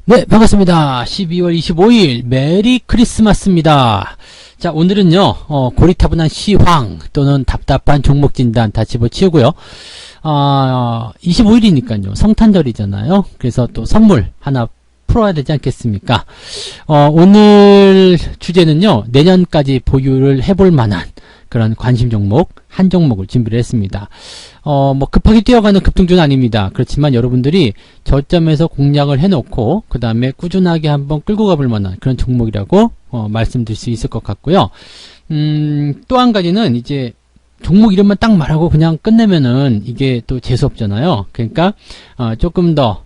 네, 반갑습니다. 12월 25일 메리 크리스마스입니다. 자, 오늘은요, 고리타분한 시황 또는 답답한 종목 진단 다 집어치우고요. 25일이니까요. 성탄절이잖아요. 그래서 또 선물 하나 풀어야 되지 않겠습니까? 오늘 주제는요, 내년까지 보유를 해볼 만한 그런 관심 종목 한 종목을 준비를 했습니다. 뭐 급하게 뛰어가는 급등주는 아닙니다. 그렇지만 여러분들이 저점에서 공략을 해놓고 그 다음에 꾸준하게 한번 끌고 가볼 만한 그런 종목이라고 말씀드릴 수 있을 것 같고요. 또 한 가지는 이제 종목 이름만 딱 말하고 그냥 끝내면은 이게 또 재수없잖아요. 그러니까 조금 더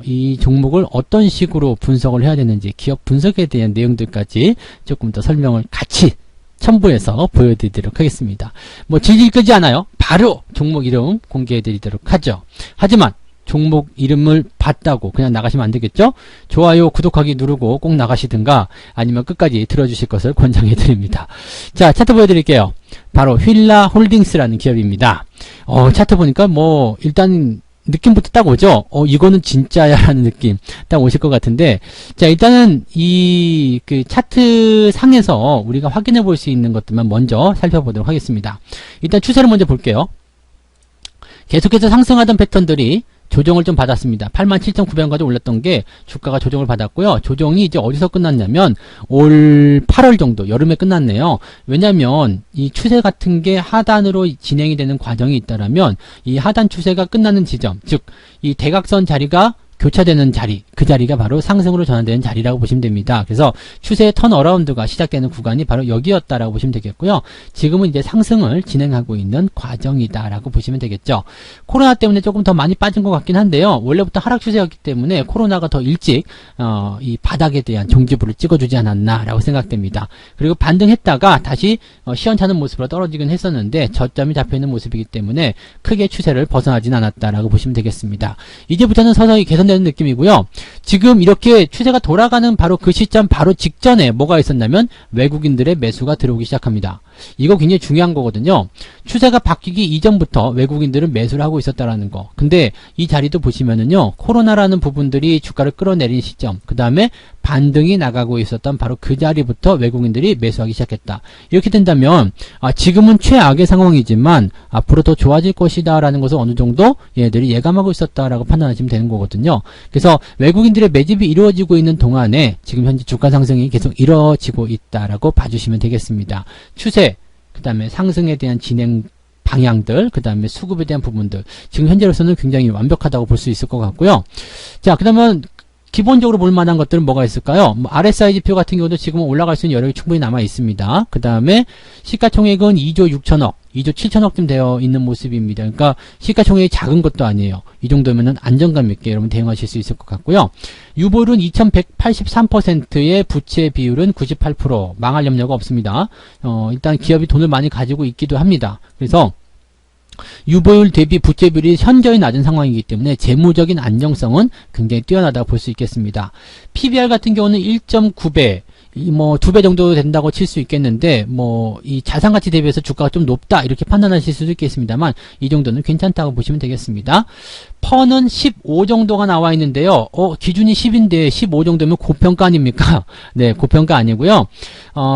이 종목을 어떤 식으로 분석을 해야 되는지 기업 분석에 대한 내용들까지 조금 더 설명을 같이 첨부해서 보여드리도록 하겠습니다. 뭐 질질 끄지 않아요. 바로 종목 이름 공개해드리도록 하죠. 하지만 종목 이름을 봤다고 그냥 나가시면 안 되겠죠? 좋아요, 구독하기 누르고 꼭 나가시든가 아니면 끝까지 들어주실 것을 권장해드립니다. 자, 차트 보여드릴게요. 바로 휠라 홀딩스라는 기업입니다. 차트 보니까 뭐 일단 느낌부터 딱 오죠? 이거는 진짜야 라는 느낌 딱 오실 것 같은데, 자, 일단은 그 차트 상에서 우리가 확인해 볼 수 있는 것들만 먼저 살펴보도록 하겠습니다. 일단 추세를 먼저 볼게요. 계속해서 상승하던 패턴들이 조정을 좀 받았습니다. 87,900원까지 올랐던 게 주가가 조정을 받았고요. 조정이 이제 어디서 끝났냐면 올 8월 정도 여름에 끝났네요. 왜냐면 이 추세 같은 게 하단으로 진행이 되는 과정이 있다라면 이 하단 추세가 끝나는 지점, 즉 이 대각선 자리가 교차되는 자리, 그 자리가 바로 상승으로 전환되는 자리라고 보시면 됩니다. 그래서 추세의 턴어라운드가 시작되는 구간이 바로 여기였다라고 보시면 되겠고요. 지금은 이제 상승을 진행하고 있는 과정이다라고 보시면 되겠죠. 코로나 때문에 조금 더 많이 빠진 것 같긴 한데요. 원래부터 하락 추세였기 때문에 코로나가 더 일찍 이 바닥에 대한 종지부를 찍어주지 않았나라고 생각됩니다. 그리고 반등했다가 다시 시원찮은 모습으로 떨어지긴 했었는데 저점이 잡혀있는 모습이기 때문에 크게 추세를 벗어나진 않았다라고 보시면 되겠습니다. 이제부터는 서서히 개선되는 느낌이고요. 지금 이렇게 추세가 돌아가는 바로 그 시점 바로 직전에 뭐가 있었냐면 외국인들의 매수가 들어오기 시작합니다. 이거 굉장히 중요한 거거든요. 추세가 바뀌기 이전부터 외국인들은 매수를 하고 있었다라는 거. 근데 이 자리도 보시면은요, 코로나라는 부분들이 주가를 끌어내린 시점, 그 다음에 반등이 나가고 있었던 바로 그 자리부터 외국인들이 매수하기 시작했다. 이렇게 된다면 지금은 최악의 상황이지만 앞으로 더 좋아질 것이다 라는 것을 어느 정도 얘들이 예감하고 있었다라고 판단하시면 되는 거거든요. 그래서 외국인들의 매집이 이루어지고 있는 동안에 지금 현재 주가 상승이 계속 이루어지고 있다라고 봐주시면 되겠습니다. 추세, 그 다음에 상승에 대한 진행 방향들, 그 다음에 수급에 대한 부분들, 지금 현재로서는 굉장히 완벽하다고 볼 수 있을 것 같고요. 자, 그러면 기본적으로 볼 만한 것들은 뭐가 있을까요? RSI 지표 같은 경우도 지금은 올라갈 수 있는 여력이 충분히 남아 있습니다. 그 다음에 시가총액은 2조 6천억, 2조 7천억쯤 되어 있는 모습입니다. 그러니까 시가총액이 작은 것도 아니에요. 이 정도면은 안정감 있게 여러분 대응하실 수 있을 것 같고요. 유보율은 2183%의 부채 비율은 98%, 망할 염려가 없습니다. 일단 기업이 돈을 많이 가지고 있기도 합니다. 그래서 유보율 대비 부채비율이 현저히 낮은 상황이기 때문에 재무적인 안정성은 굉장히 뛰어나다고 볼 수 있겠습니다. PBR 같은 경우는 1.9배, 뭐 2배 정도 된다고 칠 수 있겠는데 뭐 이 자산가치 대비해서 주가가 좀 높다 이렇게 판단하실 수도 있겠습니다만 이 정도는 괜찮다고 보시면 되겠습니다. 퍼는 15 정도가 나와 있는데요. 기준이 10인데 15 정도면 고평가 아닙니까? 네, 고평가 아니고요.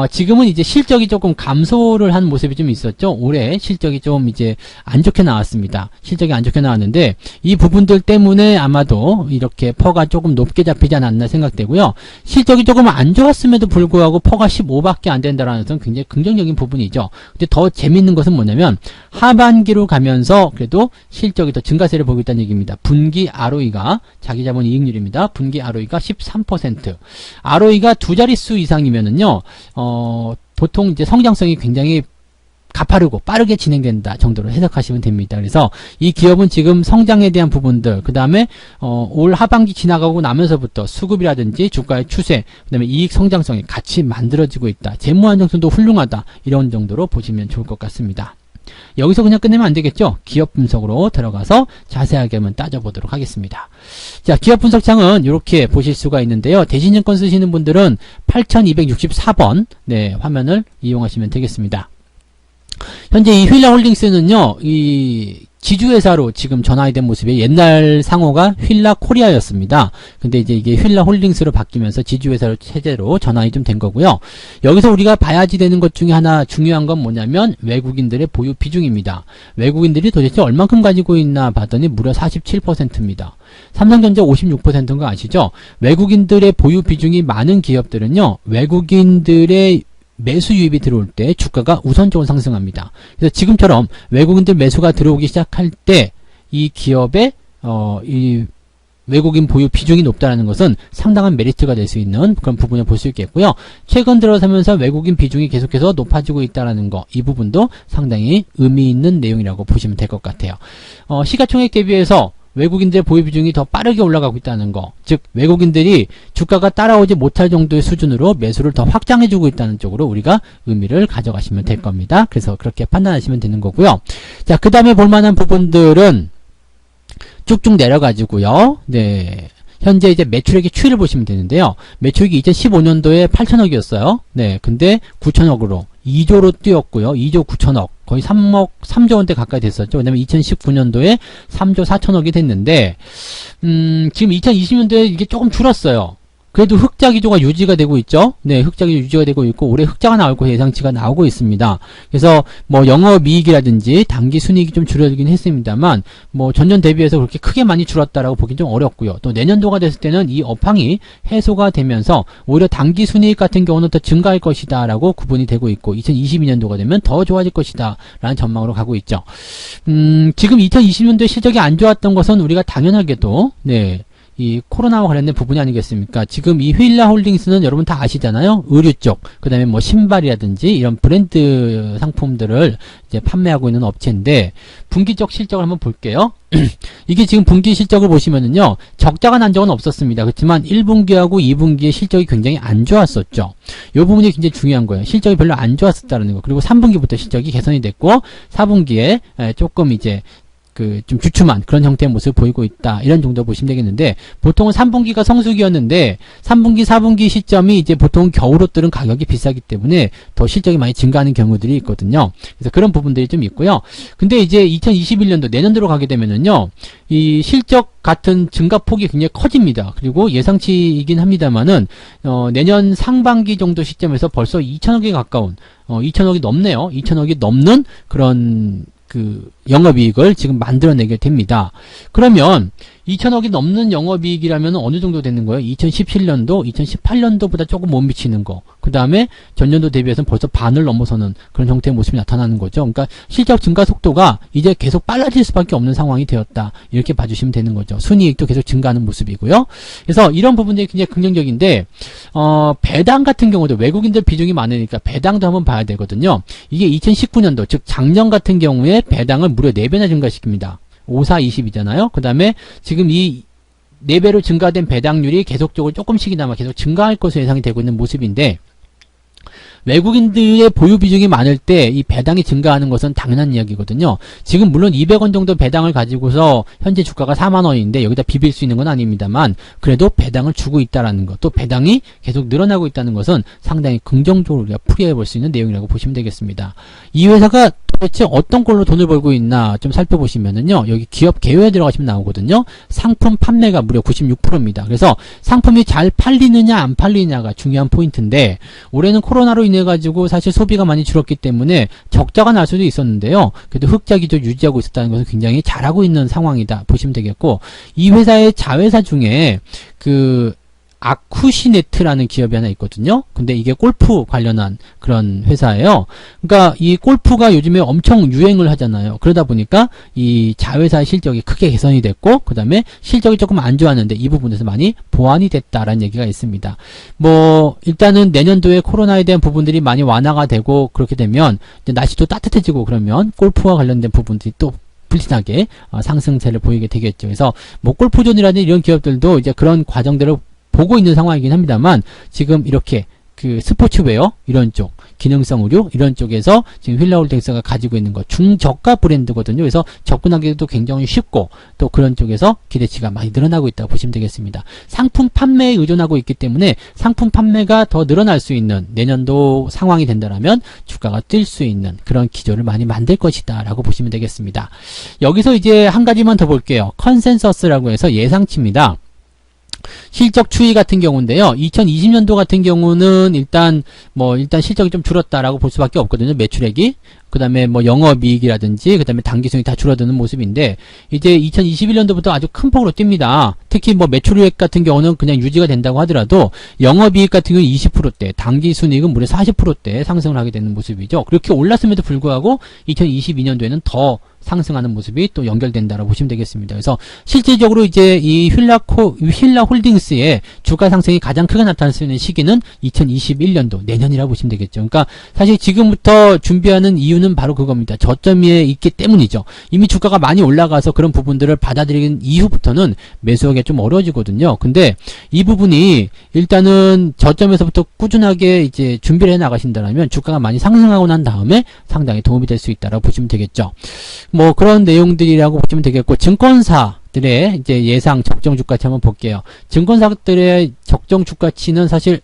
지금은 이제 실적이 조금 감소를 한 모습이 좀 있었죠. 올해 실적이 좀 이제 안 좋게 나왔습니다. 실적이 안 좋게 나왔는데 이 부분들 때문에 아마도 이렇게 퍼가 조금 높게 잡히지 않았나 생각되고요. 실적이 조금 안 좋았음에도 불구하고 퍼가 15밖에 안 된다라는 것은 굉장히 긍정적인 부분이죠. 근데 더 재밌는 것은 뭐냐면 하반기로 가면서 그래도 실적이 더 증가세를 보이고 있다는 얘기입니다. 분기 ROE가 자기자본 이익률입니다. 분기 ROE가 13%. ROE가 두 자릿수 이상이면은요, 보통 이제 성장성이 굉장히 가파르고 빠르게 진행된다 정도로 해석하시면 됩니다. 그래서 이 기업은 지금 성장에 대한 부분들, 그 다음에 올 하반기 지나가고 나면서부터 수급이라든지 주가의 추세, 그 다음에 이익 성장성이 같이 만들어지고 있다. 재무 안정성도 훌륭하다. 이런 정도로 보시면 좋을 것 같습니다. 여기서 그냥 끝내면 안 되겠죠. 기업 분석으로 들어가서 자세하게 한번 따져보도록 하겠습니다. 자, 기업 분석창은 이렇게 보실 수가 있는데요. 대신증권 쓰시는 분들은 8264번 네, 화면을 이용하시면 되겠습니다. 현재 이 휠라 홀딩스는요, 이 지주회사로 지금 전환이 된 모습이 옛날 상호가 휠라 코리아였습니다. 근데 이제 이게 휠라 홀딩스로 바뀌면서 지주회사로 체제로 전환이 좀 된 거고요. 여기서 우리가 봐야지 되는 것 중에 하나 중요한 건 뭐냐면 외국인들의 보유 비중입니다. 외국인들이 도대체 얼만큼 가지고 있나 봤더니 무려 47%입니다. 삼성전자 56%인 거 아시죠? 외국인들의 보유 비중이 많은 기업들은요, 외국인들의 매수 유입이 들어올 때 주가가 우선적으로 상승합니다. 그래서 지금처럼 외국인들 매수가 들어오기 시작할 때 이 기업의 이 외국인 보유 비중이 높다는 것은 상당한 메리트가 될 수 있는 그런 부분을 볼 수 있겠고요. 최근 들어서면서 외국인 비중이 계속해서 높아지고 있다는 거, 이 부분도 상당히 의미 있는 내용이라고 보시면 될 것 같아요. 시가총액 대비해서 외국인들의 보유 비중이 더 빠르게 올라가고 있다는 거, 즉 외국인들이 주가가 따라오지 못할 정도의 수준으로 매수를 더 확장해주고 있다는 쪽으로 우리가 의미를 가져가시면 될 겁니다. 그래서 그렇게 판단하시면 되는 거고요. 자, 그 다음에 볼만한 부분들은 쭉쭉 내려가지고요. 네. 현재 이제 매출액의 추이를 보시면 되는데요. 매출액이 2015년도에 8천억이었어요. 네. 근데 9천억으로 2조로 뛰었고요. 2조 9천억. 거의 3조 원대 가까이 됐었죠. 왜냐면 2019년도에 3조 4천억이 됐는데, 지금 2020년도에 이게 조금 줄었어요. 그래도 흑자 기조가 유지가 되고 있죠. 네, 흑자 기조 유지가 되고 있고 올해 흑자가 나올 거 예상치가 나오고 있습니다. 그래서 뭐 영업이익이라든지 당기 순이익이 좀 줄어들긴 했습니다만 뭐 전년 대비해서 그렇게 크게 많이 줄었다라고 보긴 좀 어렵고요. 또 내년도가 됐을 때는 이 업황이 해소가 되면서 오히려 당기 순이익 같은 경우는 더 증가할 것이다라고 구분이 되고 있고 2022년도가 되면 더 좋아질 것이다라는 전망으로 가고 있죠. 지금 2020년도에 실적이 안 좋았던 것은 우리가 당연하게도 이 코로나와 관련된 부분이 아니겠습니까? 지금 이 휠라 홀딩스는 여러분 다 아시잖아요. 의류 쪽, 그 다음에 뭐 신발이라든지 이런 브랜드 상품들을 이제 판매하고 있는 업체인데 분기적 실적을 한번 볼게요. 이게 지금 분기 실적을 보시면은요, 적자가 난 적은 없었습니다. 그렇지만 1분기하고 2분기의 실적이 굉장히 안 좋았었죠. 이 부분이 굉장히 중요한 거예요. 실적이 별로 안 좋았었다는 거. 그리고 3분기부터 실적이 개선이 됐고 4분기에 조금 이제 좀 주춤한 그런 형태의 모습을 보이고 있다. 이런 정도 보시면 되겠는데, 보통은 3분기가 성수기였는데, 3분기, 4분기 시점이 이제 보통 겨울옷들은 가격이 비싸기 때문에 더 실적이 많이 증가하는 경우들이 있거든요. 그래서 그런 부분들이 좀 있고요. 근데 이제 2021년도, 내년도로 가게 되면은요, 이 실적 같은 증가폭이 굉장히 커집니다. 그리고 예상치이긴 합니다만은, 내년 상반기 정도 시점에서 벌써 2천억에 가까운, 2천억이 넘네요. 2천억이 넘는 그런 영업이익을 지금 만들어내게 됩니다. 그러면 2천억이 넘는 영업이익이라면 어느 정도 되는 거예요? 2017년도, 2018년도보다 조금 못 미치는 거. 그 다음에 전년도 대비해서는 벌써 반을 넘어서는 그런 형태의 모습이 나타나는 거죠. 그러니까 실적 증가 속도가 이제 계속 빨라질 수밖에 없는 상황이 되었다. 이렇게 봐주시면 되는 거죠. 순이익도 계속 증가하는 모습이고요. 그래서 이런 부분들이 굉장히 긍정적인데, 배당 같은 경우도 외국인들 비중이 많으니까 배당도 한번 봐야 되거든요. 이게 2019년도, 즉 작년 같은 경우에 배당을 무려 4배나 증가시킵니다. 5, 4, 20이잖아요. 그 다음에 지금 이 4배로 증가된 배당률이 계속적으로 조금씩이나마 계속 증가할 것으로 예상이 되고 있는 모습인데, 외국인들의 보유 비중이 많을 때 이 배당이 증가하는 것은 당연한 이야기거든요. 지금 물론 200원 정도 배당을 가지고서 현재 주가가 4만원인데 여기다 비빌 수 있는 건 아닙니다만 그래도 배당을 주고 있다라는 것, 또 배당이 계속 늘어나고 있다는 것은 상당히 긍정적으로 우리가 풀이해 볼 수 있는 내용이라고 보시면 되겠습니다. 이 회사가 도대체 어떤 걸로 돈을 벌고 있나 좀 살펴보시면은요, 여기 기업 개요에 들어가시면 나오거든요. 상품 판매가 무려 96%입니다. 그래서 상품이 잘 팔리느냐 안 팔리느냐가 중요한 포인트인데, 올해는 코로나로 인해 가지고 사실 소비가 많이 줄었기 때문에 적자가 날 수도 있었는데요. 그래도 흑자 기조 유지하고 있었다는 것은 굉장히 잘하고 있는 상황이다 보시면 되겠고, 이 회사의 자회사 중에 아쿠시네트라는 기업이 하나 있거든요. 근데 이게 골프 관련한 그런 회사예요. 그러니까 이 골프가 요즘에 엄청 유행을 하잖아요. 그러다 보니까 이 자회사의 실적이 크게 개선이 됐고, 그 다음에 실적이 조금 안 좋았는데 이 부분에서 많이 보완이 됐다라는 얘기가 있습니다. 뭐 일단은 내년도에 코로나에 대한 부분들이 많이 완화가 되고, 그렇게 되면 이제 날씨도 따뜻해지고 그러면 골프와 관련된 부분들이 또 불티나게 상승세를 보이게 되겠죠. 그래서 뭐 골프존이라든지 이런 기업들도 이제 그런 과정들을 보고 있는 상황이긴 합니다만, 지금 이렇게 그 스포츠웨어 이런 쪽, 기능성 의류 이런 쪽에서 지금 휠라홀딩스가 가지고 있는 것 중저가 브랜드거든요. 그래서 접근하기도 굉장히 쉽고 또 그런 쪽에서 기대치가 많이 늘어나고 있다고 보시면 되겠습니다. 상품 판매에 의존하고 있기 때문에 상품 판매가 더 늘어날 수 있는 내년도 상황이 된다면 주가가 뛸 수 있는 그런 기조를 많이 만들 것이다 라고 보시면 되겠습니다. 여기서 이제 한 가지만 더 볼게요. 컨센서스라고 해서 예상치입니다. 실적 추이 같은 경우인데요. 2020년도 같은 경우는 일단 실적이 좀 줄었다라고 볼 수밖에 없거든요. 매출액이. 그 다음에 영업이익이라든지, 그 다음에 단기순이 다 줄어드는 모습인데, 이제 2021년도부터 아주 큰 폭으로 뜁니다. 특히 매출액 같은 경우는 그냥 유지가 된다고 하더라도, 영업이익 같은 경우는 20%대, 단기순이익은 무려 40%대 상승을 하게 되는 모습이죠. 그렇게 올랐음에도 불구하고, 2022년도에는 더 상승하는 모습이 또 연결된다라고 보시면 되겠습니다. 그래서 실질적으로 이제 이 휠라 홀딩스의 주가 상승이 가장 크게 나타날 수 있는 시기는 2021년도 내년이라고 보시면 되겠죠. 그러니까 사실 지금부터 준비하는 이유는 바로 그겁니다. 저점에 있기 때문이죠. 이미 주가가 많이 올라가서 그런 부분들을 받아들이는 이후부터는 매수하기가 좀 어려워지거든요. 근데 이 부분이 일단은 저점에서부터 꾸준하게 이제 준비를 해 나가신다면 주가가 많이 상승하고 난 다음에 상당히 도움이 될 수 있다라고 보시면 되겠죠. 그런 내용들이라고 보시면 되겠고, 증권사들의 이제 예상 적정 주가치 한번 볼게요. 증권사들의 적정 주가치는 사실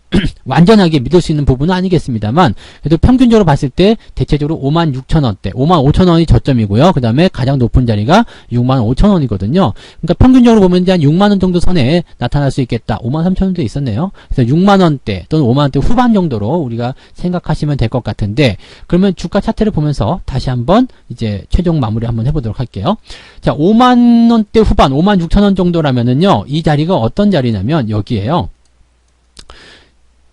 완전하게 믿을 수 있는 부분은 아니겠습니다만, 그래도 평균적으로 봤을 때 대체적으로 56,000원대, 55,000원이 저점이고요. 그 다음에 가장 높은 자리가 65,000원이거든요. 그러니까 평균적으로 보면 이제 한 6만원 정도 선에 나타날 수 있겠다. 53,000원도 있었네요. 그래서 6만원대 또는 5만원대 후반 정도로 우리가 생각하시면 될 것 같은데, 그러면 주가 차트를 보면서 다시 한번 이제 최종 마무리 한번 해보도록 할게요. 자, 5만원대 후반, 56,000원 정도라면은요, 이 자리가 어떤 자리냐면 여기에요.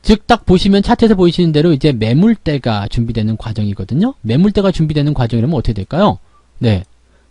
즉, 딱 보시면 차트에서 보이시는 대로 이제 매물대가 준비되는 과정이거든요. 매물대가 준비되는 과정이라면 어떻게 될까요? 네.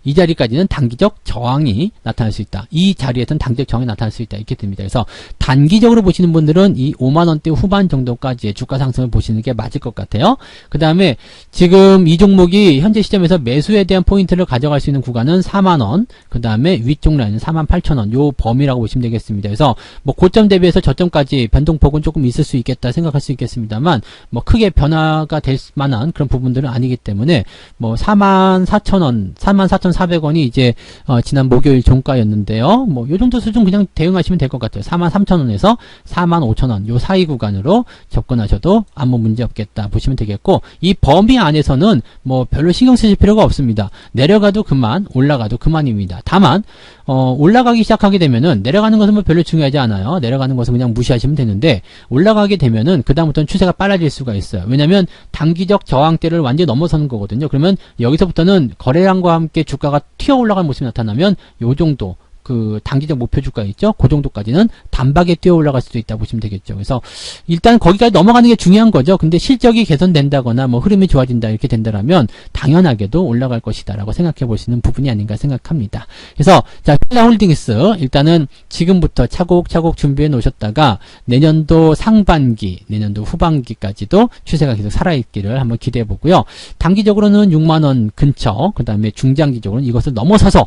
이 자리까지는 단기적 저항이 나타날 수 있다. 이 자리에서는 단기적 저항이 나타날 수 있다. 이렇게 됩니다. 그래서 단기적으로 보시는 분들은 이 5만원대 후반 정도까지의 주가 상승을 보시는 게 맞을 것 같아요. 그 다음에 지금 이 종목이 현재 시점에서 매수에 대한 포인트를 가져갈 수 있는 구간은 4만원, 그 다음에 위쪽 라인은 48,000원, 요 범위라고 보시면 되겠습니다. 그래서 고점 대비해서 저점까지 변동폭은 조금 있을 수 있겠다 생각할 수 있겠습니다만, 크게 변화가 될 만한 그런 부분들은 아니기 때문에, 44,000원, 44,400원이 이제 지난 목요일 종가였는데요. 요 정도 수준 그냥 대응하시면 될 것 같아요. 43,000원에서 45,000원 요 사이 구간으로 접근하셔도 아무 문제 없겠다 보시면 되겠고, 이 범위 안에서는 별로 신경 쓰실 필요가 없습니다. 내려가도 그만, 올라가도 그만입니다. 다만 올라가기 시작하게 되면은 내려가는 것은 별로 중요하지 않아요. 내려가는 것은 그냥 무시하시면 되는데, 올라가게 되면은 그다음부터는 추세가 빨라질 수가 있어요. 왜냐면 단기적 저항대를 완전히 넘어서는 거거든요. 그러면 여기서부터는 거래량과 함께 주가가 튀어 올라가는 모습이 나타나면 요 정도 그 단기적 목표 주가 있죠? 그 정도까지는 단박에 뛰어 올라갈 수도 있다고 보시면 되겠죠. 그래서 일단 거기까지 넘어가는 게 중요한 거죠. 근데 실적이 개선된다거나 흐름이 좋아진다 이렇게 된다라면 당연하게도 올라갈 것이다라고 생각해 볼 수 있는 부분이 아닌가 생각합니다. 그래서 자, 휠라홀딩스 일단은 지금부터 차곡차곡 준비해 놓으셨다가 내년도 상반기, 내년도 후반기까지도 추세가 계속 살아있기를 한번 기대해 보고요. 단기적으로는 6만원 근처, 그 다음에 중장기적으로는 이것을 넘어서서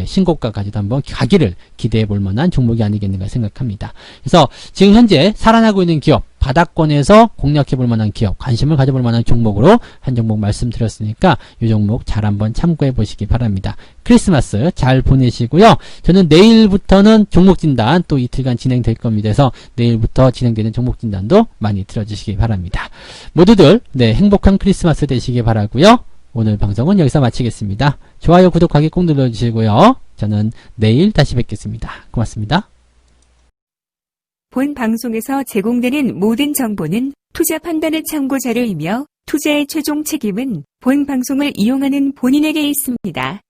신고가까지도 한번 가기를 기대해 볼 만한 종목이 아니겠는가 생각합니다. 그래서 지금 현재 살아나고 있는 기업, 바닥권에서 공략해 볼 만한 기업, 관심을 가져볼 만한 종목으로 한 종목 말씀드렸으니까 이 종목 잘 한번 참고해 보시기 바랍니다. 크리스마스 잘 보내시고요. 저는 내일부터는 종목 진단 또 이틀간 진행될 겁니다. 그래서 내일부터 진행되는 종목 진단도 많이 들어주시기 바랍니다. 모두들 행복한 크리스마스 되시기 바라고요. 오늘 방송은 여기서 마치겠습니다. 좋아요, 구독하기 꼭 눌러주시고요. 저는 내일 다시 뵙겠습니다. 고맙습니다. 본 방송에서 제공되는 모든 정보는 투자 판단의 참고 자료이며 투자의 최종 책임은 본 방송을 이용하는 본인에게 있습니다.